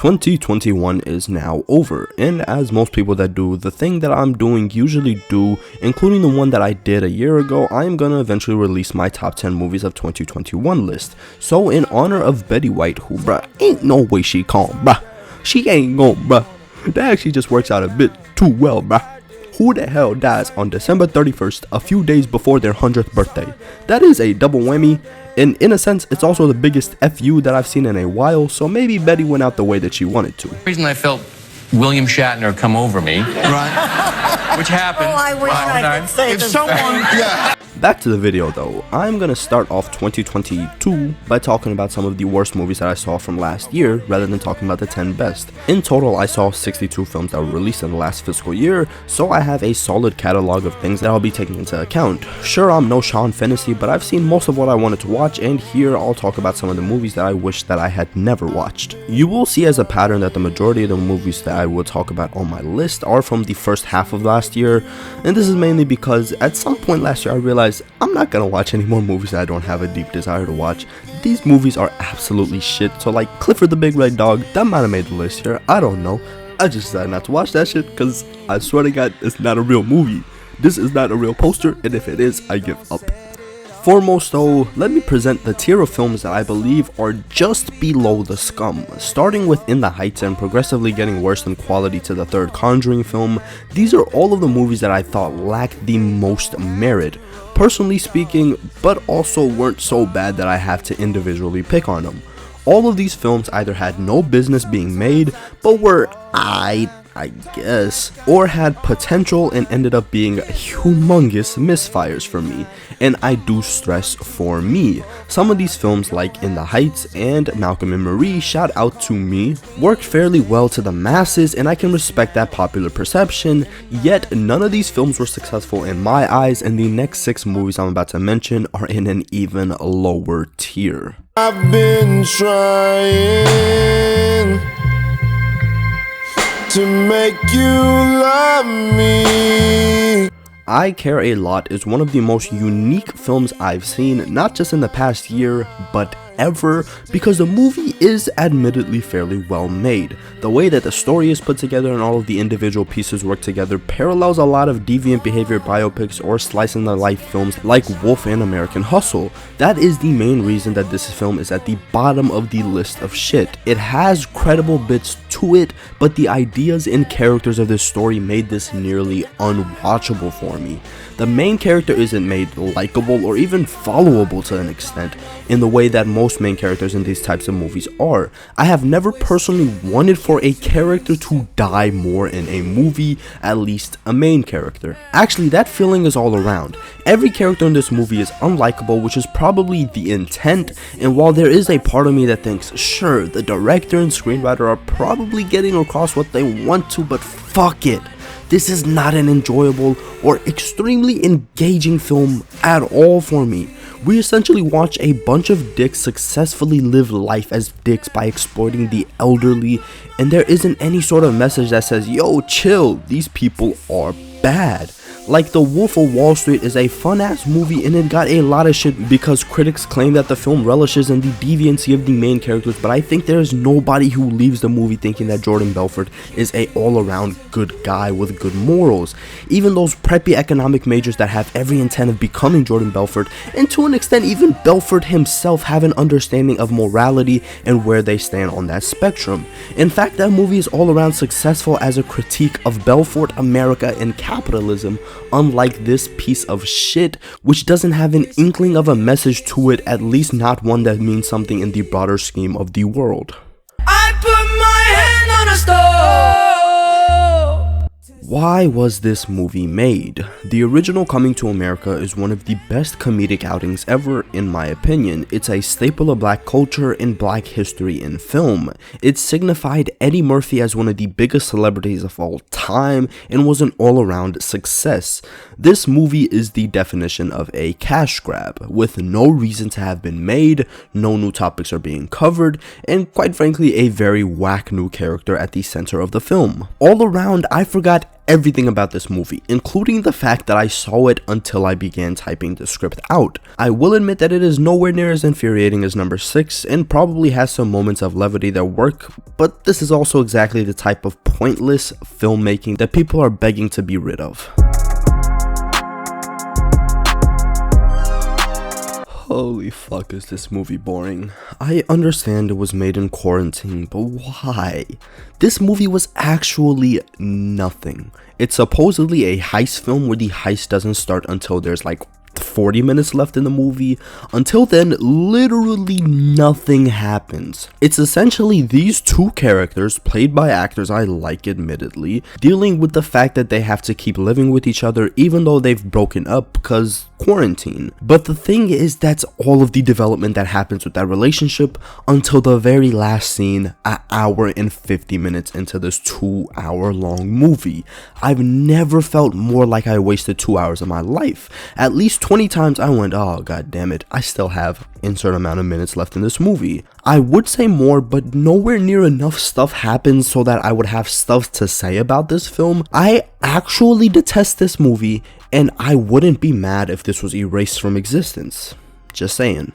2021 is now over, and as most people that do the thing that I'm doing usually do, including the one that I did a year ago, I am gonna eventually release my top 10 movies of 2021 list. So in honor of Betty White, who bruh, ain't no way she calm, bruh. She ain't gon' bruh. That actually just works out a bit too well, bruh. Who the hell dies on December 31st, a few days before their 100th birthday? That is a double whammy, and in a sense, it's also the biggest FU that I've seen in a while, so maybe Betty went out the way that she wanted to. The reason I felt William Shatner come over me, right? Which happened. Oh, I wish I could say if this. someone, yeah. Back to the video though, I'm gonna start off 2022 by talking about some of the worst movies that I saw from last year rather than talking about the 10 best. In total, I saw 62 films that were released in the last fiscal year, so I have a solid catalog of things that I'll be taking into account. Sure, I'm no Sean Fantasy, but I've seen most of what I wanted to watch, and here I'll talk about some of the movies that I wish that I had never watched. You will see as a pattern that the majority of the movies that I will talk about on my list are from the first half of last year, and this is mainly because at some point last year I realized I'm not gonna watch any more movies that I don't have a deep desire to watch. These movies are absolutely shit, so like Clifford the Big Red Dog, that might have made the list here, I don't know. I just decided not to watch that shit because I swear to God, it's not a real movie. This is not a real poster, and if it is, I give up. Foremost though, let me present the tier of films that I believe are just below the scum. Starting with In the Heights and progressively getting worse in quality to the third Conjuring film, these are all of the movies that I thought lacked the most merit, personally speaking, but also weren't so bad that I have to individually pick on them. All of these films either had no business being made, but were I guess, or had potential and ended up being humongous misfires for me, and I do stress for me. Some of these films like In the Heights and Malcolm and Marie, shout out to me, worked fairly well to the masses, and I can respect that popular perception, yet none of these films were successful in my eyes, and the next 6 movies I'm about to mention are in an even lower tier. I've been trying to make you love me. I Care a Lot is one of the most unique films I've seen, not just in the past year, but ever, because the movie is admittedly fairly well made. The way that the story is put together and all of the individual pieces work together parallels a lot of deviant behavior biopics or slice in the life films like Wolf and American Hustle. That is the main reason that this film is at the bottom of the list of shit. It has credible bits to it, but the ideas and characters of this story made this nearly unwatchable for me. The main character isn't made likable or even followable to an extent in the way that most main characters in these types of movies are. I have never personally wanted for a character to die more in a movie, at least a main character. Actually, that feeling is all around. Every character in this movie is unlikable, which is probably the intent, and while there is a part of me that thinks, sure, the director and screenwriter are probably getting across what they want to, but fuck it. This is not an enjoyable or extremely engaging film at all for me. We essentially watch a bunch of dicks successfully live life as dicks by exploiting the elderly, and there isn't any sort of message that says, yo, chill, these people are bad. Like The Wolf of Wall Street is a fun ass movie and it got a lot of shit because critics claim that the film relishes in the deviancy of the main characters, but I think there is nobody who leaves the movie thinking that Jordan Belfort is a all around good guy with good morals. Even those preppy economic majors that have every intent of becoming Jordan Belfort, and to an extent even Belfort himself, have an understanding of morality and where they stand on that spectrum. In fact, that movie is all around successful as a critique of Belfort, America, and capitalism, unlike this piece of shit, which doesn't have an inkling of a message to it, at least not one that means something in the broader scheme of the world. I put my hand on a stove. Why was this movie made? The original Coming to America is one of the best comedic outings ever, in my opinion. It's a staple of black culture and black history in film. It signified Eddie Murphy as one of the biggest celebrities of all time and was an all-around success. This movie is the definition of a cash grab, with no reason to have been made, no new topics are being covered, and quite frankly a very whack new character at the center of the film. All around, I forgot everything about this movie, including the fact that I saw it until I began typing the script out. I will admit that it is nowhere near as infuriating as number 6 and probably has some moments of levity that work, but this is also exactly the type of pointless filmmaking that people are begging to be rid of. Holy fuck, is this movie boring. I understand it was made in quarantine, but why? This movie was actually nothing. It's supposedly a heist film where the heist doesn't start until there's like 40 minutes left in the movie. Until then, literally nothing happens. It's essentially these two characters, played by actors I like admittedly, dealing with the fact that they have to keep living with each other even though they've broken up because quarantine. But the thing is, that's all of the development that happens with that relationship until the very last scene, an hour and 50 minutes into this 2-hour long movie. I've never felt more like I wasted 2 hours of my life. At least 20 times I went, oh god damn it, I still have insert amount of minutes left in this movie. I would say more, but nowhere near enough stuff happens so that I would have stuff to say about this film. I actually detest this movie, and I wouldn't be mad if this was erased from existence. Just saying.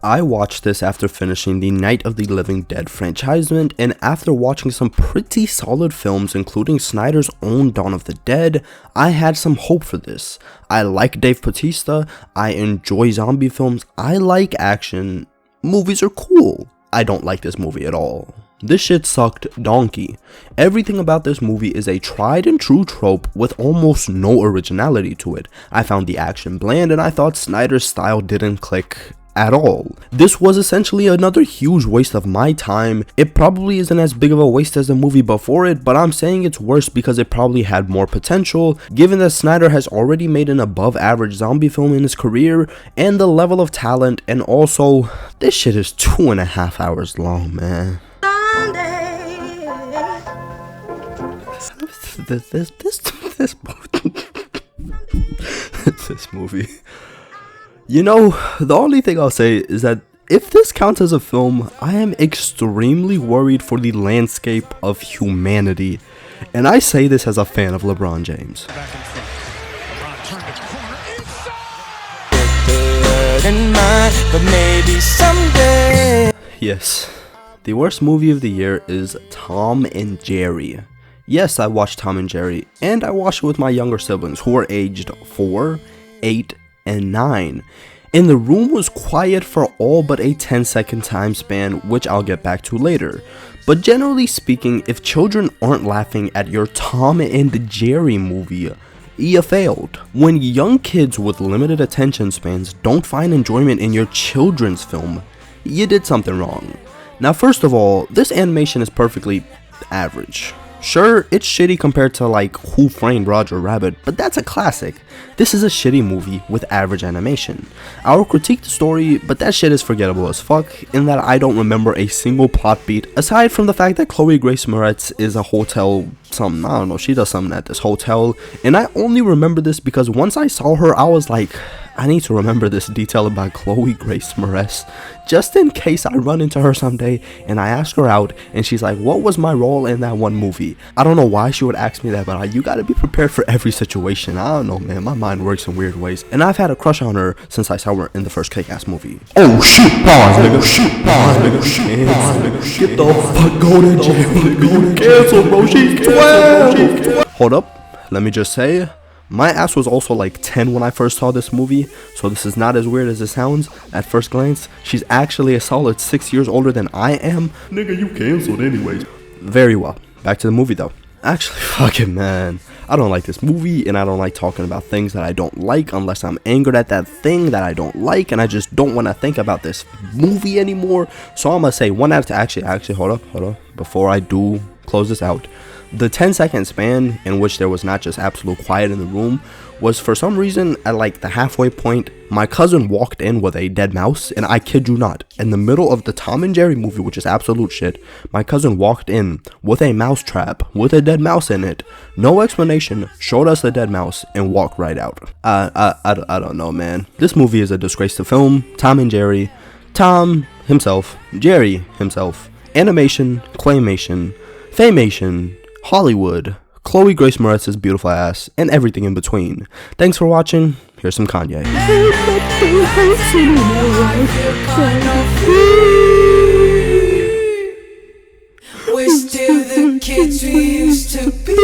I watched this after finishing the Night of the Living Dead franchisement, and after watching some pretty solid films including Snyder's own Dawn of the Dead, I had some hope for this. I like Dave Bautista, I enjoy zombie films, I like action, movies are cool. I don't like this movie at all. This shit sucked donkey. Everything about this movie is a tried and true trope with almost no originality to it. I found the action bland and I thought Snyder's style didn't click at all. This was essentially another huge waste of my time. It probably isn't as big of a waste as the movie before it, but I'm saying it's worse because it probably had more potential, given that Snyder has already made an above average zombie film in his career, and the level of talent, and also, this shit is 2.5 hours long, man. This movie. You know, the only thing I'll say is that if this counts as a film, I am extremely worried for the landscape of humanity. And I say this as a fan of LeBron James. Yes, the worst movie of the year is Tom and Jerry. Yes, I watched Tom and Jerry, and I watched it with my younger siblings who were aged 4, 8, and 9, and the room was quiet for all but a 10-second time span, which I'll get back to later. But generally speaking, if children aren't laughing at your Tom and Jerry movie, you failed. When young kids with limited attention spans don't find enjoyment in your children's film, you did something wrong. Now, first of all, this animation is perfectly average. Sure, it's shitty compared to like Who Framed Roger Rabbit, but that's a classic. This is a shitty movie with average animation. I'll critique the story, but that shit is forgettable as fuck, in that I don't remember a single plot beat, aside from the fact that Chloe Grace Moretz is a hotel something, I don't know, she does something at this hotel, and I only remember this because once I saw her, I was like, I need to remember this detail about Chloe Grace Moretz, just in case I run into her someday and I ask her out and she's like, what was my role in that one movie? I don't know why she would ask me that, but you gotta be prepared for every situation. I don't know, man, my mind works in weird ways, and I've had a crush on her since I saw her in the first Kick-Ass movie. Oh shit, pause, nigga, shit, pause, nigga, shit, pause, nigga, get the fuck, go to jail, nigga, cancel, bro, she's 12. Hold up, let me just say, my ass was also like 10 when I first saw this movie, so this is not as weird as it sounds. At first glance, she's actually a solid 6 years older than I am. Nigga, you canceled anyways. Very well. Back to the movie though. Actually, fucking man, I don't like this movie, and I don't like talking about things that I don't like unless I'm angered at that thing that I don't like, and I just don't want to think about this movie anymore. So I'm gonna say one out of actually hold up, before I do close this out. The 10-second span in which there was not just absolute quiet in the room was, for some reason, at like the halfway point, my cousin walked in with a dead mouse, and I kid you not, in the middle of the Tom and Jerry movie, which is absolute shit, my cousin walked in with a mouse trap with a dead mouse in it, no explanation, showed us the dead mouse, and walked right out. I don't know, man. This movie is a disgrace to film. Tom and Jerry, Tom himself, Jerry himself, animation, claymation, Famation, Hollywood, Chloe Grace Moretz's beautiful ass, and everything in between. Thanks for watching. Here's some Kanye. We're still the kids we used to be.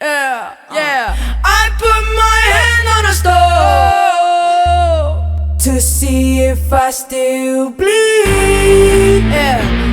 Yeah. I put my hand on a stove to see if I still bleed. Yeah.